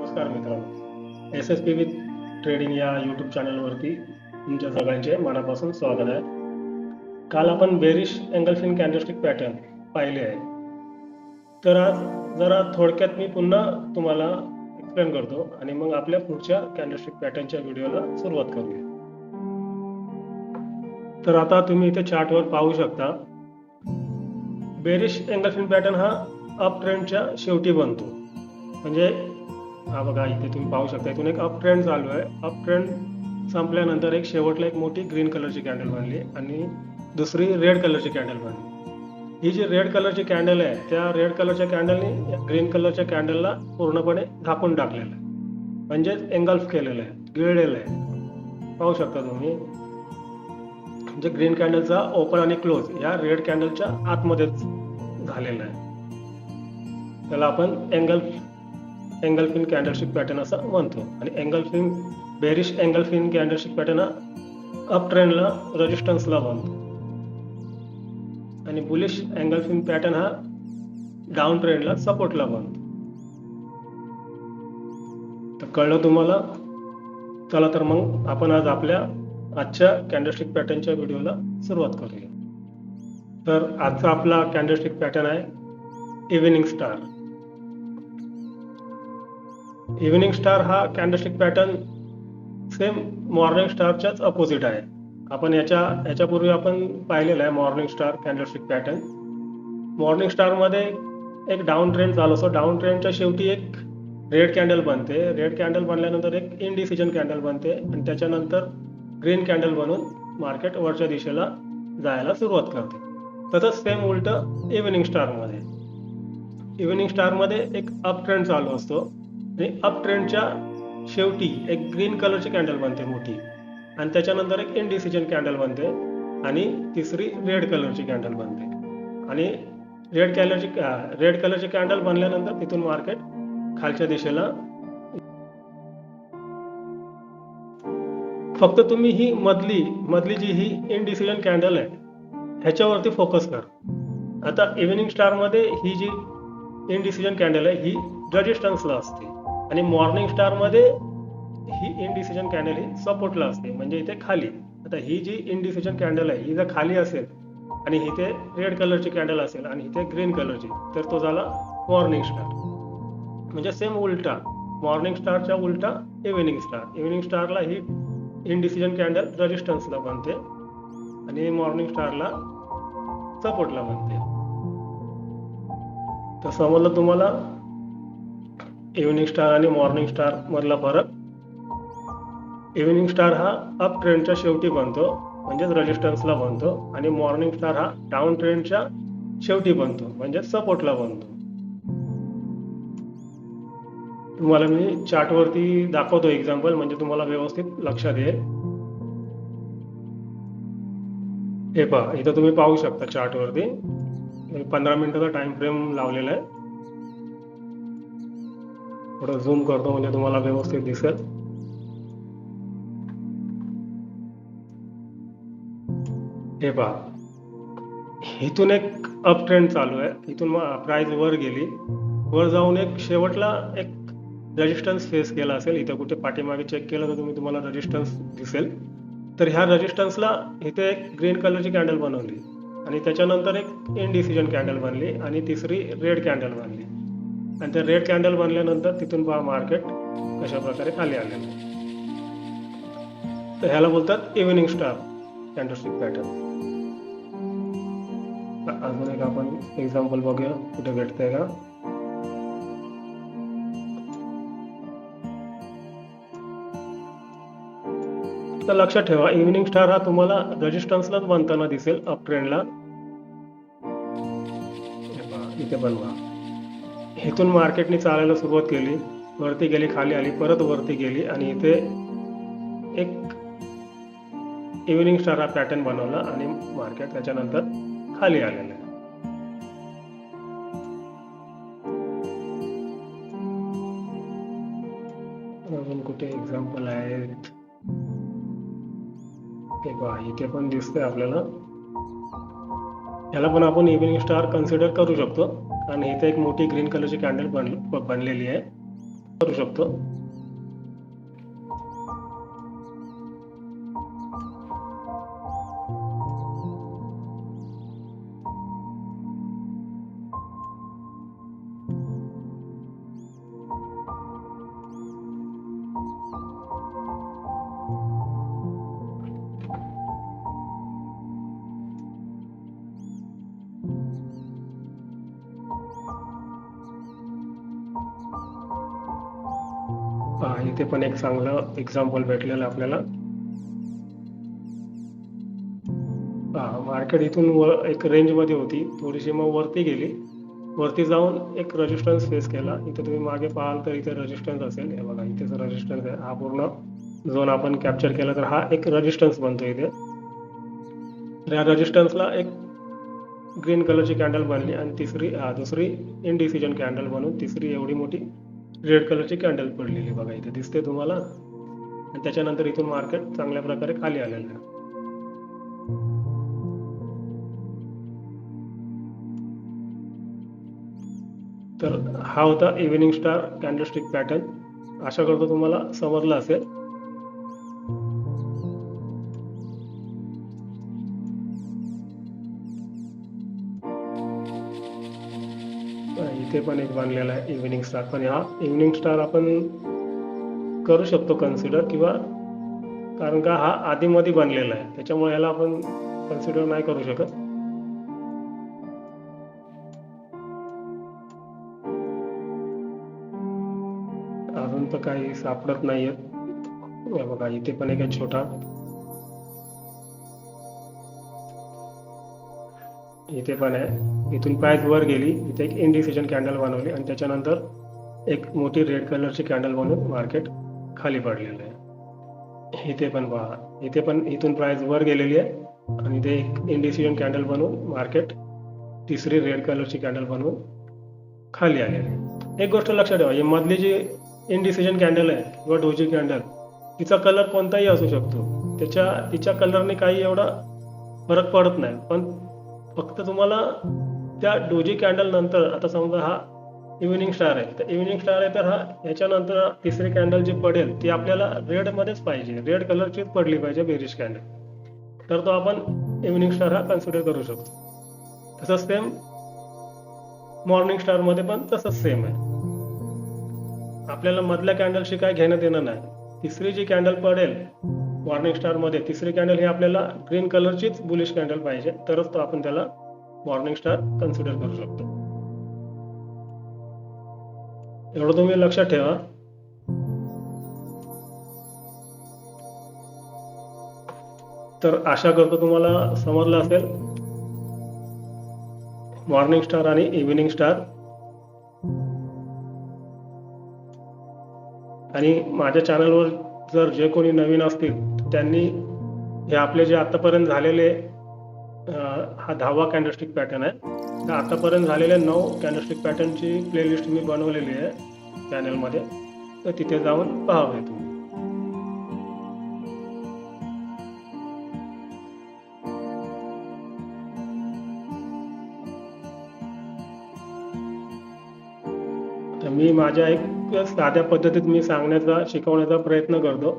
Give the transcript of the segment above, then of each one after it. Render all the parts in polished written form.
नमस्कार मित्रांनो, S S P with trading या यूट्यूब चॅनलवरती तुमच्या सगळ्यांचे मनापासून स्वागत आहे. काल आपण बेरिश एंगल्फिन कॅन्डलस्टिक पॅटर्न पाहिले आहे. तर आज जरा थोडक्यात मी पुन्हा तुम्हाला एक्सप्लेन करतो आणि मग आपल्या पुढच्या कॅन्डलस्टिक पॅटर्नच्या व्हिडिओला सुरुवात करूया. तर आता तुम्ही इथे चार्टवर पाहू शकता, बेरिश एंगल्फिन पॅटर्न हा अप ट्रेंडच्या शेवटी बनतो. म्हणजे हा बघा, इथे तुम्ही पाहू शकता, इथून एक अप ट्रेंड चालू आहे. अप ट्रेंड संपल्यानंतर एक शेवटला एक मोठी ग्रीन कलरची कॅन्डल बनली आणि दुसरी रेड कलरची कॅन्डल बनली. ही जी रेड कलरची कॅन्डल आहे, त्या रेड कलरच्या कॅन्डलने ग्रीन कलरच्या कॅन्डलला पूर्णपणे झाकून टाकलेलं आहे, म्हणजेच एंगल्फ केलेलं आहे, गिळलेलं आहे. पाहू शकता तुम्ही, म्हणजे ग्रीन कॅन्डलचा ओपन आणि क्लोज या रेड कॅन्डलच्या आतमध्येच झालेला आहे. त्याला आपण एंगल्फिन कॅन्डलस्टिक पॅटर्न असं म्हणतो. आणि बेरिश एंगल्फिन कॅन्डलस्टिक पॅटर्न हा अप ट्रेंडला रेजिस्टन्सला बनतो आणि बुलिश एंगल्फिन पॅटर्न हा डाऊन ट्रेंडला सपोर्टला बनतो. तर कळलं तुम्हाला? चला तर मग आपण आज आपल्या आजच्या कॅन्डलस्टिक पॅटर्नच्या व्हिडिओला सुरुवात करूया. तर आजचा आपला कॅन्डलस्टिक पॅटर्न आहे इव्हिनिंग स्टार. इव्हिनिंग स्टार हा कॅन्डलस्टिक पॅटर्न सेम मॉर्निंग स्टारच्याच अपोजिट आहे. आपण याच्यापूर्वी आपण पाहिलेला आहे morning star candlestick pattern. Morning स्टारमध्ये एक डाऊन ट्रेंड चालू असतो. डाऊन ट्रेंडच्या शेवटी एक रेड कॅन्डल बनते. रेड कॅन्डल बनल्यानंतर एक इनडिसिजन कॅन्डल बनते आणि त्याच्यानंतर ग्रीन कॅन्डल बनून मार्केट वरच्या दिशेला जायला सुरुवात करते. तसंच सेम उलटं इव्हिनिंग स्टारमध्ये. इव्हिनिंग स्टारमध्ये एक अप ट्रेंड चालू असतो आणि अप ट्रेंडच्या शेवटी एक ग्रीन कलरची कॅन्डल बनते मोठी आणि त्याच्यानंतर एक इनडिसिजन कॅन्डल बनते आणि तिसरी रेड कलरची कॅन्डल बनते. आणि रेड कलरची कॅन्डल बनल्यानंतर तिथून मार्केट खालच्या दिशेला. फक्त तुम्ही ही मधली जी ही इनडिसिजन कॅन्डल आहे ह्याच्यावरती फोकस कर. आता इव्हिनिंग स्टारमध्ये ही जी इनडिसिजन कॅन्डल आहे ही रेजिस्टन्सला असते आणि मॉर्निंग स्टारमध्ये ही इनडिसिजन कॅन्डल ही सपोर्टला असते, म्हणजे इथे खाली. आता ही जी इनडिसिजन कॅन्डल आहे ही जर खाली असेल आणि इथे रेड कलरची कॅन्डल असेल आणि इथे ग्रीन कलरची, तर तो झाला मॉर्निंग स्टार. म्हणजे सेम उलटा, मॉर्निंग स्टारच्या उलटा इव्हिनिंग स्टार. इव्हिनिंग स्टारला ही इनडिसिजन कॅन्डल रेजिस्टन्सला बनते आणि मॉर्निंग स्टारला सपोर्टला बनते. तर समजलं तुम्हाला इव्हिनिंग स्टार आणि मॉर्निंग स्टार मधला फरक? इव्हिनिंग स्टार हा अप ट्रेंडच्या शेवटी बनतो, म्हणजेच रेजिस्टन्सला बनतो, आणि मॉर्निंग स्टार हा डाऊन ट्रेंडच्या शेवटी बनतो, म्हणजे सपोर्टला बनतो. तुम्हाला मी चार्टवरती दाखवतो एक्झाम्पल, म्हणजे तुम्हाला व्यवस्थित लक्षात येईल. हे पहा, इथं तुम्ही पाहू शकता चार्टवरती 15 मिनिटाचा टाइम फ्रेम लावलेला आहे. थोडं झूम करतो म्हणजे तुम्हाला व्यवस्थित दिसेल. हे पहा, इथून एक अप ट्रेंड चालू आहे. इथून प्राइस वर गेली, वर जाऊन एक शेवटला एक रेजिस्टन्स फेस केला असेल. इथं कुठे पाठीमागे चेक केलं तर तुम्हाला रेजिस्टन्स दिसेल. तर ह्या रेजिस्टन्सला इथे एक ग्रीन कलरची कॅन्डल बनवली आणि त्याच्यानंतर एक इनडिसिजन कॅन्डल बनली आणि तिसरी रेड कॅन्डल बनली. आणि त्या रेड कॅन्डल बनल्यानंतर तिथून पहा मार्केट कशा प्रकारे खाली आलेलं आहे. तर ह्याला बोलतात इव्हिनिंग स्टार कॅन्डलस्टिक पॅटर्न. अजून एक आपण एक्झाम्पल बघूया कुठे भेटतंय का. तर लक्षात ठेवा, इव्हिनिंग स्टार हा तुम्हाला रेजिस्टन्सलाच बनताना दिसेल अप ट्रेंडला. इथे बनवा, इथून मार्केटने चालायला सुरुवात केली, वरती गेली, खाली आली, परत वरती गेली आणि इथे एक इव्हिनिंग स्टार हा पॅटर्न बनवला आणि मार्केट त्याच्यानंतर खाली आलेलं आहे. अजून कुठे एक्झाम्पल आहेत? इथे पण दिसतंय आपल्याला. याला पण आपण इव्हिनिंग स्टार कन्सिडर करू शकतो आणि इथे एक मोठी ग्रीन कलरची कॅन्डल बनलेली आहे. करू शकतो. इथे पण एक चांगलं एक्झाम्पल भेटलेलं आपल्याला. मार्केट इथून एक रेंज मध्ये होती, थोडीशी मग वरती गेली, वरती जाऊन एक रेजिस्टन्स फेस केला. इथे तुम्ही मागे पाहाल तर इथे रेजिस्टन्स असेल, हे बघा इथेच रेजिस्टन्स आहे. हा पूर्ण झोन आपण कॅप्चर केला तर हा एक रेजिस्टन्स बनतो इथे. तर या रेजिस्टन्सला एक ग्रीन कलरची कॅन्डल बनली आणि दुसरी इनडिसिजन कॅन्डल बनून तिसरी एवढी मोठी रेड कलरची कॅन्डल पडलेली बघा इथे दिसते तुम्हाला. आणि त्याच्यानंतर इथून मार्केट चांगल्या प्रकारे खाली आलेलं आहे. तर हा होता इव्हिनिंग स्टार कॅन्डलस्टिक पॅटर्न. आशा करतो तुम्हाला समजलं असेल. इथे पण एक बनलेला आहे इव्हिनिंग स्टार. पण हा इव्हिनिंग स्टार आपण करू शकतो कन्सिडर, किंवा कारण का हा आधीमध्ये बनलेला आहे त्याच्यामुळे याला आपण कन्सिडर नाही करू शकत. अजून तर काही सापडत नाहीये. बघा इथे पण एक छोटा, इथे पण आहे. इथून प्राइस वर गेली, इथे एक इनडिसिजन कॅन्डल बनवली आणि त्याच्यानंतर एक मोठी रेड कलरची कॅन्डल बनवून मार्केट खाली पडलेलं आहे. इथे पण पहा, इथे पण इथून प्राइस वर गेलेली आहे आणि इथे एक इनडिसिजन कॅन्डल बनवून मार्केट तिसरी रेड कलरची कॅन्डल बनवून खाली आलेली आहे. एक गोष्ट लक्षात ठेवा, ही मधली जी इनडिसिजन कॅन्डल आहे किंवा डोजी कॅन्डल, तिचा कलर कोणताही असू शकतो. तिच्या कलरने काही एवढा फरक पडत नाही. पण फक्त तुम्हाला त्या डोजी कॅन्डल नंतर, आता समजा हा इव्हिनिंग स्टार आहे, तर इव्हिनिंग स्टार आहे तर हा याच्यानंतर तिसरी कॅन्डल जी पडेल ती आपल्याला रेड मध्येच पाहिजे, रेड कलरचीच पडली पाहिजे बेरिश कॅन्डल, तर तो आपण इव्हिनिंग स्टार हा कन्सिडर करू शकतो. तसंच सेम मॉर्निंग स्टार मध्ये पण तसंच सेम आहे. आपल्याला मधल्या कॅन्डलशी काय घेणं देणं नाही. तिसरी जी कॅन्डल पडेल मॉर्निंग स्टार मध्ये, तिसरी कॅन्डल ही आपल्याला ग्रीन कलरचीच बुलिश कॅन्डल पाहिजे, तरच तो आपण त्याला मॉर्निंग स्टार कन्सिडर करू शकतो. एवढं तुम्ही लक्षात ठेवा. तर आशा करतो तुम्हाला समजलं असेल मॉर्निंग स्टार आणि इव्हिनिंग स्टार. आणि माझ्या चॅनलवर जर जे कोणी नवीन असतील त्यांनी हे आपले जे आतापर्यंत झालेले, हा 10वा कॅन्डलस्टिक पॅटर्न आहे, तर आतापर्यंत झालेल्या 9 कॅन्डलस्टिक पॅटर्नची प्लेलिस्ट मी बनवलेली आहे चॅनलमध्ये, तर तिथे जाऊन पाहावे तुम्ही. तर मी माझ्या एक साध्या पद्धतीत मी शिकवण्याचा प्रयत्न करतो.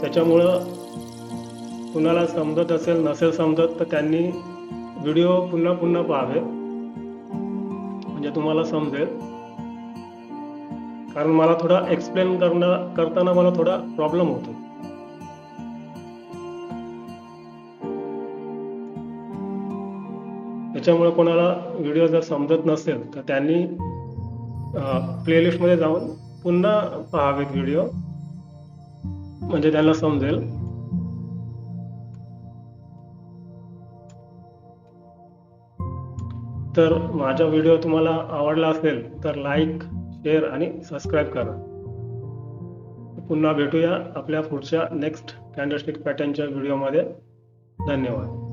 त्याच्यामुळं कुणाला समजत असेल, नसेल समजत तर त्यांनी व्हिडिओ पुन्हा पुन्हा पाहावे, म्हणजे तुम्हाला समजेल. कारण मला थोडा एक्सप्लेन करताना मला थोडा प्रॉब्लेम होतो. त्याच्यामुळे कोणाला व्हिडिओ जर समजत नसेल तर त्यांनी प्लेलिस्ट मध्ये जाऊन पुन्हा पाहावेत व्हिडिओ, म्हणजे त्यांना समजेल. तर माझा व्हिडिओ तुम्हाला आवडला असेल तर लाईक, शेअर आणि सबस्क्राईब करा. पुन्हा भेटूया आपल्या पुढच्या नेक्स्ट कॅन्डलस्टिक पॅटर्नच्या व्हिडिओमध्ये. धन्यवाद.